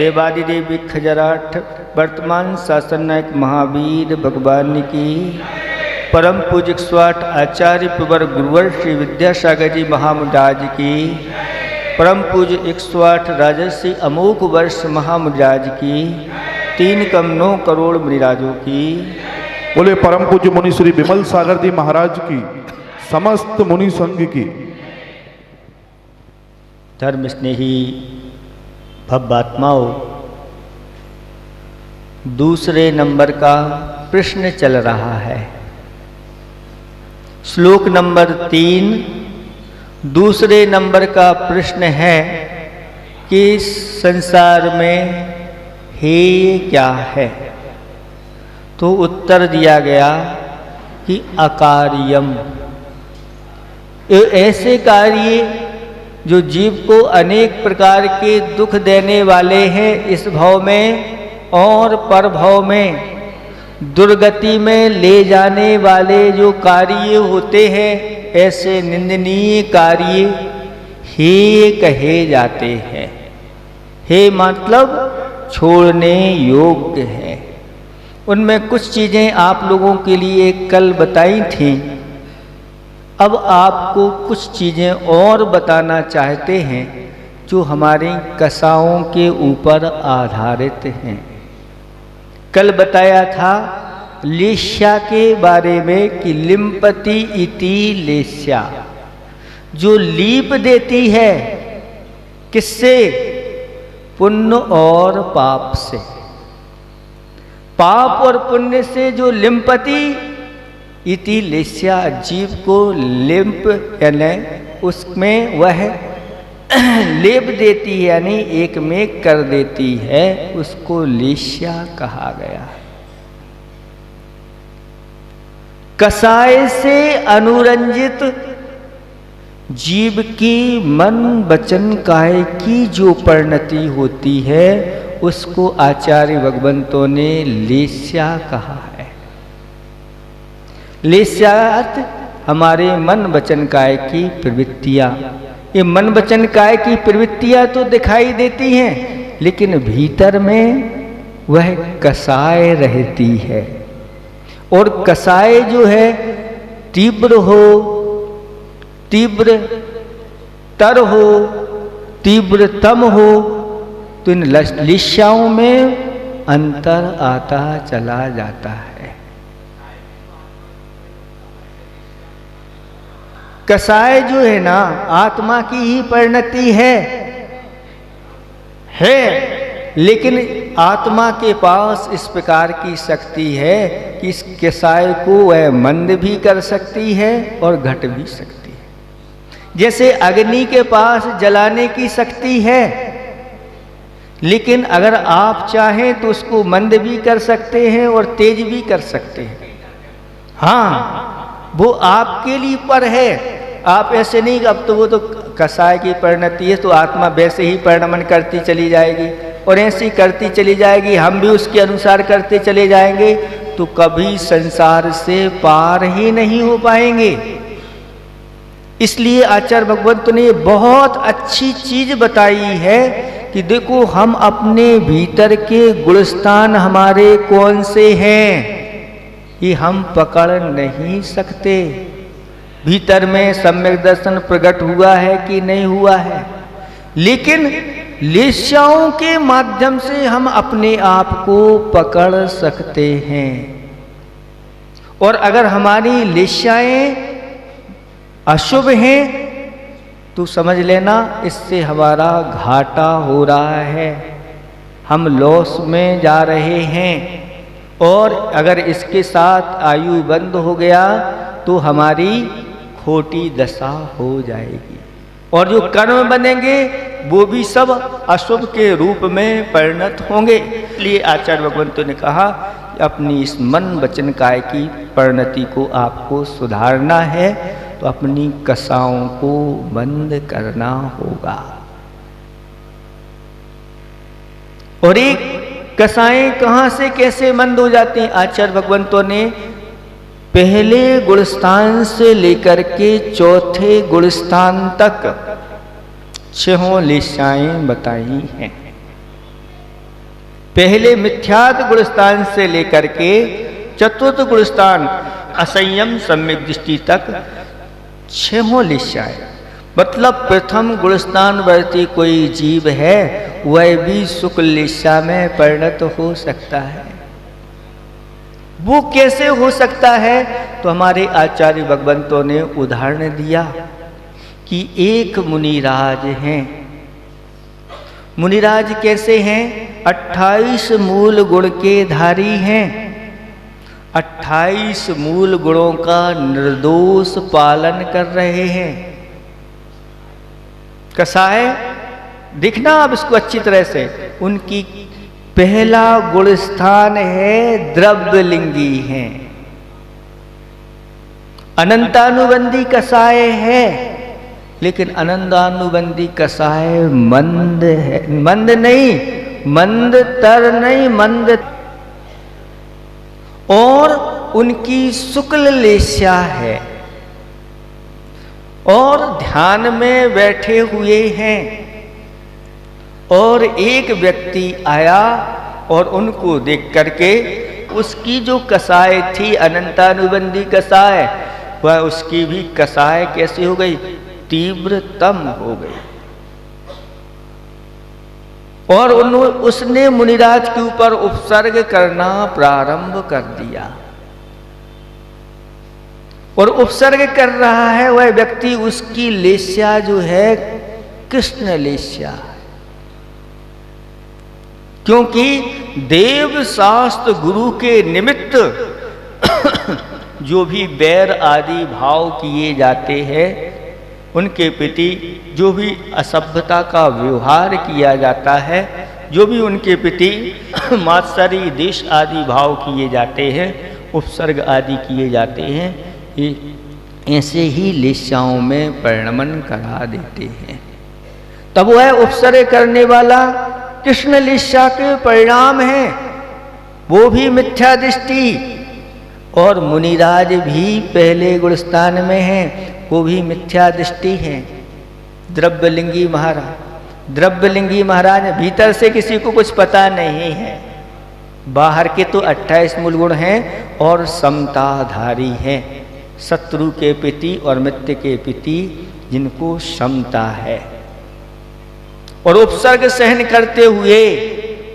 देवादिदेव खजराठ वर्तमान शासन नायक महावीर भगवान की, परम पूज्य 108 आचार्य प्रवर गुरुवर श्री विद्यासागर जी महामुराज की, परम पूज्य 108 राजर्षि अमोघ वर्ष महामुराज की, 3 करोड़ मुनिराजों की। बोले परम पूज्य मुनि श्री विमल सागर जी महाराज की, समस्त मुनि संघ की। धर्म स्नेही भव्यात्माओं, दूसरे नंबर का प्रश्न चल रहा है। श्लोक नंबर 3 दूसरे नंबर का प्रश्न है कि संसार में हेय क्या है। तो उत्तर दिया गया कि अकार्यम, ऐसे कार्य जो जीव को अनेक प्रकार के दुख देने वाले हैं इस भव में और पर भव में, दुर्गति में ले जाने वाले जो कार्य होते हैं, ऐसे निंदनीय कार्य हेय कहे जाते हैं। हेय मतलब छोड़ने योग्य है। उनमें कुछ चीज़ें आप लोगों के लिए कल बताई थी। अब आपको कुछ चीज़ें और बताना चाहते हैं जो हमारी कसाओं के ऊपर आधारित हैं। कल बताया था लेस्या के बारे में कि लिम्पति इति लेस्या, जो लीप देती है किससे? पुण्य और पाप से। पाप और पुण्य से जो लिम्पति इति लेस्या, जीव को लिम्प यानी उसमें वह लेप देती है, यानी एक में कर देती है, उसको लेस्या कहा गया। कसाय से अनुरंजित जीव की मन वचन काया की जो परिणति होती है उसको आचार्य भगवंतों ने लेस्या कहा है। लेस्यात हमारे मन वचन काया की प्रवृत्तियां। ये मन वचन काया की प्रवृत्तियां तो दिखाई देती हैं, लेकिन भीतर में वह कसाय रहती है। और कसाय जो है तीव्र हो, तीव्र तर हो, तीव्रतम हो, तो इन लेस्याओं में अंतर आता चला जाता है। कसाय जो है ना आत्मा की ही परिणति है, लेकिन आत्मा के पास इस प्रकार की शक्ति है कि इस कसाय को वह मंद भी कर सकती है और घट भी सकती है। जैसे अग्नि के पास जलाने की शक्ति है, लेकिन अगर आप चाहें तो उसको मंद भी कर सकते हैं और तेज भी कर सकते हैं। हाँ, वो आपके लिए पर है। आप ऐसे नहीं, अब तो वो तो कसाय की परिणति है तो आत्मा वैसे ही परिणमन करती चली जाएगी और ऐसी करती चली जाएगी, हम भी उसके अनुसार करते चले जाएंगे, तो कभी संसार से पार ही नहीं हो पाएंगे। इसलिए आचार्य भगवंत ने बहुत अच्छी चीज बताई है कि देखो हम अपने भीतर के गुणस्थान हमारे कौन से हैं, ये हम पकड़ नहीं सकते। भीतर में सम्यक दर्शन प्रकट हुआ है कि नहीं हुआ है, लेकिन लेस्याओं के माध्यम से हम अपने आप को पकड़ सकते हैं। और अगर हमारी लेस्याएं अशुभ हैं तो समझ लेना इससे हमारा घाटा हो रहा है, हम लॉस में जा रहे हैं। और अगर इसके साथ आयु बंद हो गया तो हमारी खोटी दशा हो जाएगी और जो कर्म बनेंगे वो भी सब अशुभ के रूप में परिणत होंगे। इसलिए आचार्य भगवंतों ने कहा कि अपनी इस मन वचन काया की परिणति को आपको सुधारना है तो अपनी कसाओं को बंद करना होगा। और एक कसाएं कहां से कैसे बंद हो जाती हैं? आचार्य भगवंतों ने पहले गुणस्थान से लेकर के चौथे गुणस्थान तक 6 लेस्याएं बताई हैं। पहले मिथ्यात्व गुणस्थान से लेकर के चतुर्थ गुणस्थान असंयम सम्यक दृष्टि तक 6 लिस्याएं। मतलब प्रथम गुणस्थान वर्ती कोई जीव है वह भी शुक्ल लिस्या में परिणत हो सकता है। वो कैसे हो सकता है? तो हमारे आचार्य भगवंतों ने उदाहरण दिया कि एक मुनिराज हैं। मुनिराज कैसे हैं? 28 मूल गुण के धारी हैं। 28 मूल गुणों का निर्दोष पालन कर रहे हैं। कसाय दिखना अब इसको अच्छी तरह से, उनकी पहला गुण स्थान है द्रव्यलिंगी है, अनंतानुबंधी कसाय है, लेकिन अनंतानुबंधी कसाय मंद है, मंद नहीं, मंदतर नहीं, मंद। और उनकी शुक्ल लेस्या है और ध्यान में बैठे हुए हैं। और एक व्यक्ति आया और उनको देख करके उसकी जो कसाय थी अनंतानुबंधी कसाय, वह उसकी भी कसाय कैसी हो गई? तीव्रतम हो गई। और उसने मुनिराज के ऊपर उपसर्ग करना प्रारंभ कर दिया। और उपसर्ग कर रहा है वह व्यक्ति, उसकी लेस्या जो है कृष्ण लेस्या, क्योंकि देव शास्त्र गुरु के निमित्त जो भी बैर आदि भाव किए जाते हैं, उनके प्रति जो भी असभ्यता का व्यवहार किया जाता है, जो भी उनके प्रति मात्सर्य देश आदि भाव किए जाते हैं, उपसर्ग आदि किए जाते हैं, ये ऐसे ही लेस्याओं में परिणमन करा देते हैं। तब वह उपसर्ग करने वाला कृष्ण लेस्या के परिणाम है, वो भी मिथ्या दृष्टि। और मुनिराज भी पहले गुणस्थान में है, वो भी मिथ्या दृष्टि है। द्रव्यलिंगी महाराज, द्रव्यलिंगी महाराज भीतर से किसी को कुछ पता नहीं है, बाहर के तो 28 मूल गुण हैं और समताधारी हैं, शत्रु के प्रति और मित्र के प्रति जिनको क्षमता है। और उपसर्ग सहन करते हुए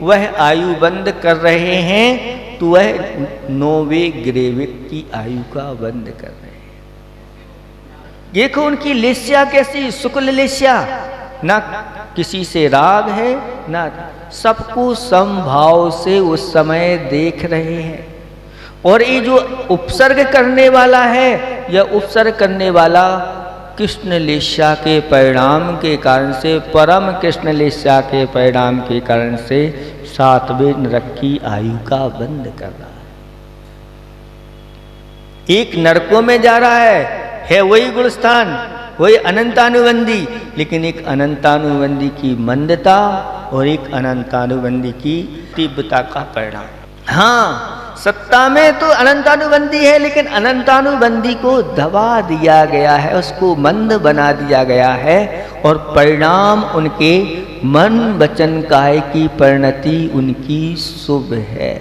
वह आयु बंद कर रहे हैं, तो वह 9वें ग्रेविक की आयु का बंद कर रहे हैं। देखो उनकी लेस्या कैसी, शुक्ल लेस्या, ना किसी से राग है, ना सबको समभाव से उस समय देख रहे हैं। और ये जो उपसर्ग करने वाला है, यह उपसर्ग करने वाला कृष्ण लेस्या के परिणाम के कारण से, परम कृष्ण लेस्या के परिणाम के कारण से 7वें नरक की आयु का बंद कर रहा है। एक नरकों में जा रहा है वही गुणस्थान, वही अनंतानुबंधी, लेकिन एक अनंतानुबंधी की मंदता और एक अनंतानुबंधी की तीव्रता का परिणाम। हाँ, सत्ता में तो अनंतानुबंधी है, लेकिन अनंतानुबंधी को दबा दिया गया है, उसको मंद बना दिया गया है। और परिणाम उनके मन वचन काय की परिणति उनकी शुभ है।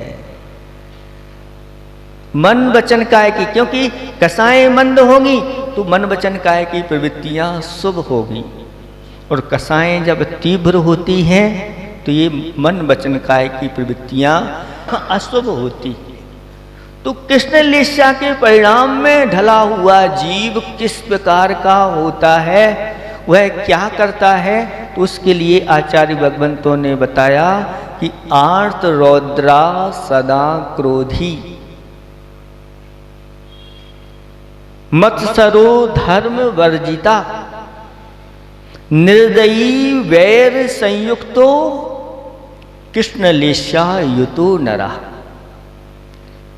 मन वचन काय की, क्योंकि कसाएं मंद होंगी तो मन वचन काय की प्रवृत्तियां शुभ होगी, और कसाएं जब तीव्र होती हैं तो ये मन वचन काय की प्रवृत्तियां अशुभ होती है। तो कृष्ण लेस्या के परिणाम में ढला हुआ जीव किस प्रकार का होता है, वह क्या करता है, तो उसके लिए आचार्य भगवंतों ने बताया कि आर्त रौद्रा सदा क्रोधी, मत्सरो धर्म वर्जिता, निर्दयी वैर संयुक्तो कृष्ण लेस्या युतो नरा।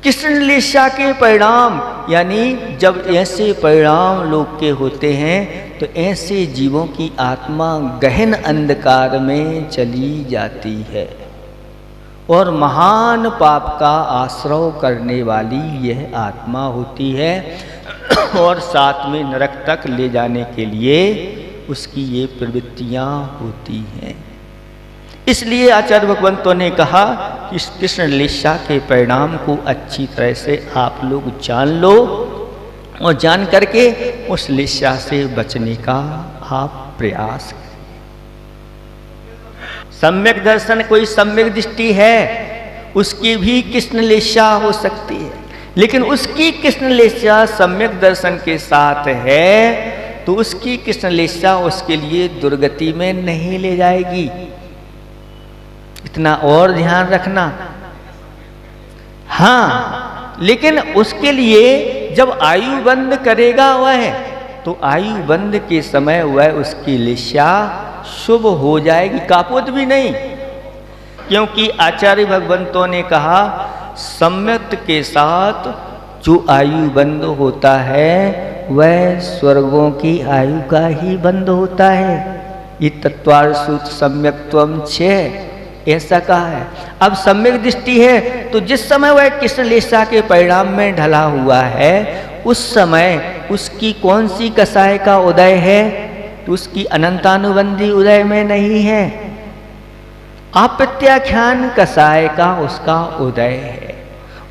कृष्ण लेस्या के परिणाम, यानी जब ऐसे परिणाम लोग के होते हैं तो ऐसे जीवों की आत्मा गहन अंधकार में चली जाती है और महान पाप का आश्रय करने वाली यह आत्मा होती है, और 7वें नरक तक ले जाने के लिए उसकी ये प्रवृत्तियां होती हैं। इसलिए आचार्य भगवंतों ने कहा कि इस कृष्ण लीला के परिणाम को अच्छी तरह से आप लोग जान लो और जान करके उस लीला से बचने का आप प्रयास करें। सम्यक दर्शन, कोई सम्यक दृष्टि है, उसकी भी कृष्ण लीला हो सकती है, लेकिन उसकी कृष्ण लीला सम्यक दर्शन के साथ है तो उसकी कृष्ण लीला उसके लिए दुर्गति में नहीं ले जाएगी। इतना और ध्यान रखना। हाँ, लेकिन उसके लिए जब आयु बंद करेगा वह, तो आयु बंद के समय वह उसकी लीला शुभ हो जाएगी, कापुत भी नहीं। क्योंकि आचार्य भगवंतों ने कहा सम्यक के साथ जो आयु बंद होता है वह स्वर्गों की आयु का ही बंद होता है। ये तत्वार्थ सम्यक्त्वम छः ऐसा कहा है। अब सम्यक दृष्टि है तो जिस समय वह कृष्ण लीला के परिणाम में ढला हुआ है उस समय उसकी कौन सी कसाय का उदय है, तो उसकी अनंतानुबंधी उदय में नहीं है, अप्रत्याख्यान कसाय का उसका उदय है।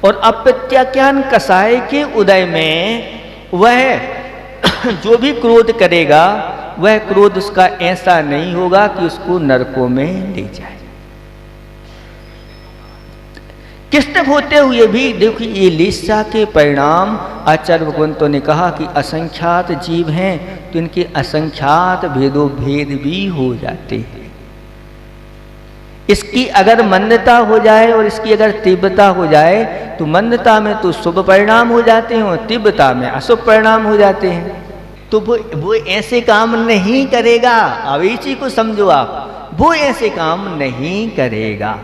और अप्रत्याख्यान कसाय के उदय में वह जो भी क्रोध करेगा वह क्रोध उसका ऐसा नहीं होगा कि उसको नरकों में ले जाए। कृष्ण होते हुए भी देखिए ये लीला के परिणाम आचार्य भगवंतों ने कहा कि असंख्यात जीव हैं तो इनके असंख्यात भेदों भेद भी हो जाते हैं। इसकी अगर मंदता हो जाए और इसकी अगर तीव्रता हो जाए तो मंदता में तो शुभ परिणाम हो जाते हैं और तीव्रता में अशुभ परिणाम हो जाते हैं। तो वो ऐसे काम नहीं करेगा। अब इस चीज को समझो आप, वो ऐसे काम नहीं करेगा।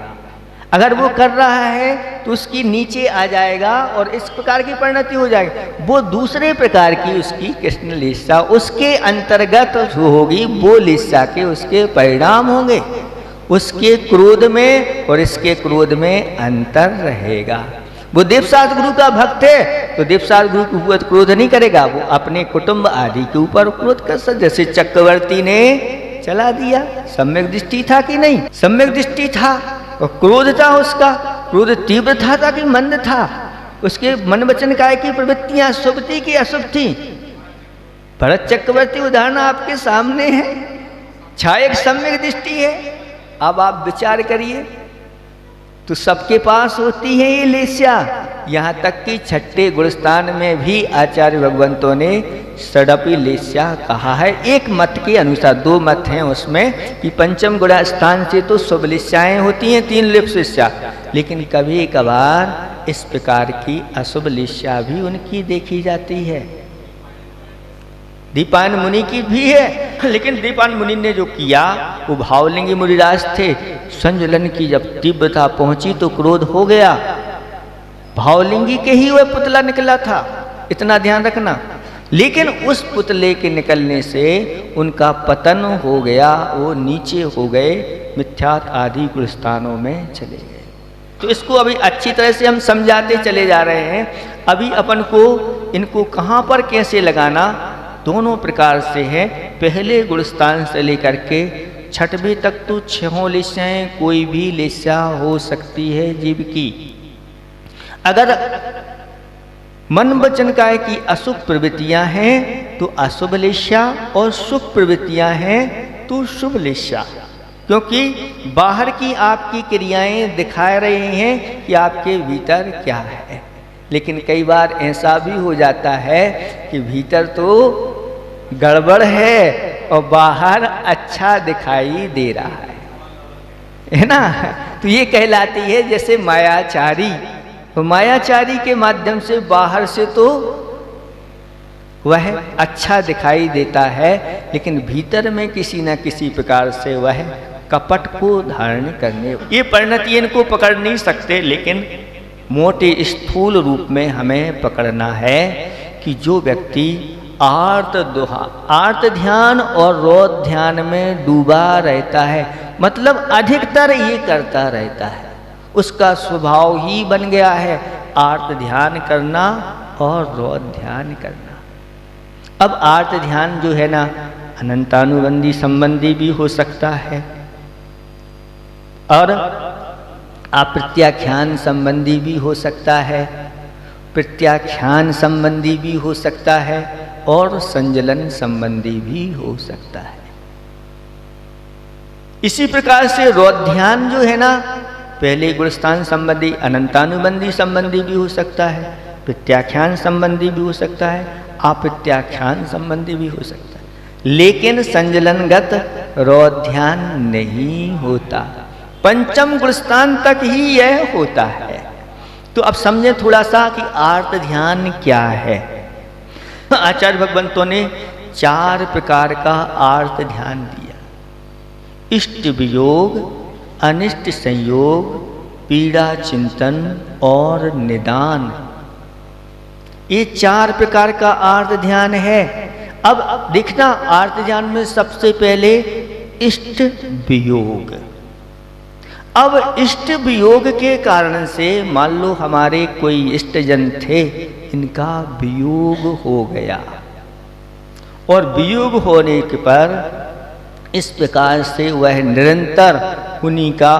अगर वो कर रहा है तो उसकी नीचे आ जाएगा और इस प्रकार की परिणति हो जाएगी। वो दूसरे प्रकार की उसकी कृष्ण लीला उसके अंतर्गत जो होगी वो लीला के उसके परिणाम होंगे। उसके क्रोध में और इसके क्रोध में अंतर रहेगा। वो देवसात गुरु का भक्त है तो देवसात गुरु के ऊपर क्रोध नहीं करेगा, वो अपने कुटुंब आदि के ऊपर क्रोध कर सकता। जैसे चक्रवर्ती ने चला दिया, सम्यक दृष्टि था कि नहीं? सम्यक दृष्टि था और क्रोध था, उसका क्रोध तीव्र था कि मंद था, उसके मन वचन काय की प्रवृत्तियां शुभ थी कि अशुभ थी। भरत चक्रवर्ती उदाहरण आपके सामने है, छायक सम्यक दृष्टि है। अब आप विचार करिए तो सबके पास होती है ये लीला। यहाँ तक कि छठे गुणस्थान में भी आचार्य भगवंतों ने षडपी लीला कहा है। एक मत के अनुसार, दो मत हैं उसमें कि पंचम गुणस्थान से तो शुभ लीलाएं होती हैं, 3 लिप्स लीला, लेकिन कभी कभार इस प्रकार की अशुभ लीला भी उनकी देखी जाती है। दीपान मुनि की भी है, लेकिन दीपान मुनि ने जो किया वो भावलिंगी मुनिराज थे। संजलन की जब तीव्रता पहुंची तो क्रोध हो गया। भावलिंगी के ही वह पुतला निकला था, इतना ध्यान रखना। लेकिन उस पुतले के निकलने से उनका पतन हो गया, वो नीचे हो गए, मिथ्यात आदि गुणस्थानों में चले गए। तो इसको अभी अच्छी तरह से हम समझाते चले जा रहे हैं। अभी अपन को इनको कहाँ पर कैसे लगाना, दोनों प्रकार से है। पहले गुणस्थान से लेकर के छठवीं तक तो 6 लीलाएं कोई भी लीला हो सकती है जीव की। अगर मन वचन काय की अशुभ प्रवृत्तियां हैं तो अशुभ लीला और शुभ प्रवृत्तियां हैं तो शुभ लीला। क्योंकि बाहर की आपकी क्रियाएं दिखा रहे हैं कि आपके भीतर क्या है। लेकिन कई बार ऐसा भी हो जाता है कि भीतर तो गड़बड़ है और बाहर अच्छा दिखाई दे रहा है ना। तो ये कहलाती है जैसे मायाचारी। तो मायाचारी के माध्यम से बाहर से तो वह अच्छा दिखाई देता है, लेकिन भीतर में किसी न किसी प्रकार से वह कपट को धारण करने, ये परिणति इनको पकड़ नहीं सकते। लेकिन मोटे स्थूल रूप में हमें पकड़ना है कि जो व्यक्ति आर्त ध्यान और रोध ध्यान में डूबा रहता है, मतलब अधिकतर ये करता रहता है, उसका स्वभाव ही बन गया है आर्त ध्यान करना और रोध ध्यान करना। अब आर्त ध्यान जो है ना, अनंतानुबंधी संबंधी भी हो सकता है, और अप्रत्याख्यान संबंधी भी हो सकता है, प्रत्याख्यान संबंधी भी हो सकता है और संजलन संबंधी भी हो सकता है। इसी प्रकार से रौध्यान जो है ना, पहले गुणस्थान संबंधी अनंतानुबंधी संबंधी भी हो सकता है, प्रत्याख्यान संबंधी भी हो सकता है, अप्रत्याख्यान संबंधी भी हो सकता है, लेकिन संजलनगत रौध्यान नहीं होता। पंचम गुणस्थान तक ही यह होता है। तो अब समझें थोड़ा सा कि आर्त ध्यान क्या है। आचार्य भगवंतों ने 4 प्रकार का आर्त ध्यान दिया। इष्ट वियोग, अनिष्ट संयोग, पीड़ा चिंतन और निदान, ये 4 प्रकार का आर्त ध्यान है। अब देखना, आर्त ध्यान में सबसे पहले इष्ट वियोग। अब इष्ट वियोग के कारण से मान लो हमारे कोई इष्टजन थे, इनका वियोग हो गया, और वियोग होने के पर इस प्रकार से वह निरंतर उन्हीं का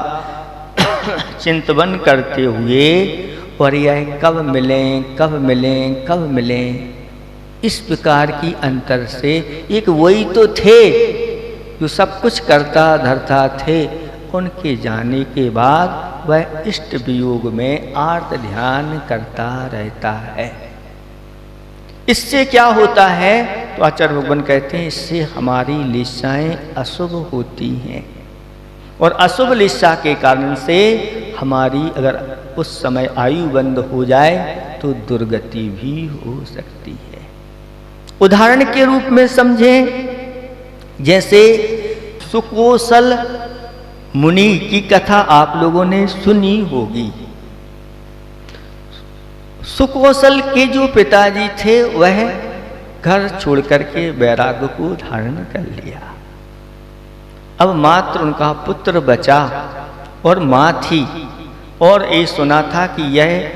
चिंतन करते हुए, और यह कब मिलें कब मिलें कब मिलें, इस प्रकार की अंतर से एक वही तो थे जो सब कुछ करता धरता थे, उनके जाने के बाद वह इष्ट वियोग में आर्त ध्यान करता रहता है। इससे क्या होता है? तो आचार्य भगवान कहते हैं, इससे हमारी लिस्साएं अशुभ होती हैं, और अशुभ लिस्सा के कारण से हमारी अगर उस समय आयु बंद हो जाए तो दुर्गति भी हो सकती है। उदाहरण के रूप में समझें, जैसे सुकोसल मुनि की कथा आप लोगों ने सुनी होगी। सुकोसल के जो पिताजी थे वह घर छोड़ करके वैराग्य को धारण कर लिया। अब मात्र उनका पुत्र बचा और माँ थी, और ये सुना था कि यह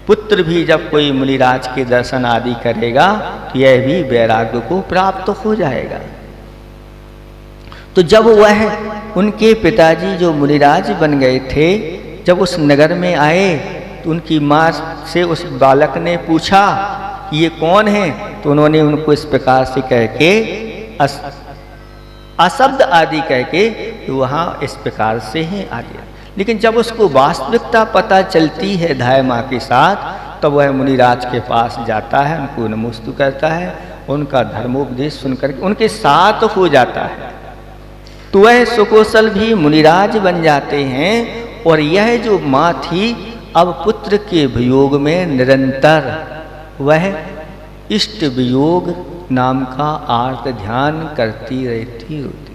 पुत्र भी जब कोई मुनिराज के दर्शन आदि करेगा तो यह भी वैराग्य को प्राप्त हो जाएगा। तो जब वह उनके पिताजी जो मुनिराज बन गए थे, जब उस नगर में आए तो उनकी माँ से उस बालक ने पूछा कि ये कौन है, तो उन्होंने उनको इस प्रकार से कह के अशब्द आदि कह के तो वहाँ इस प्रकार से ही आ गया। लेकिन जब उसको वास्तविकता पता चलती है धाय माँ के साथ, तब वह मुनिराज के पास जाता है, उनको नमोस्तु करता है, उनका धर्मोपदेश सुनकर के उनके साथ हो जाता है। तो वह सुकोसल भी मुनिराज बन जाते हैं, और यह जो माँ थी अब पुत्र के वियोग में निरंतर वह इष्ट वियोग नाम का आर्त ध्यान करती रहती होती।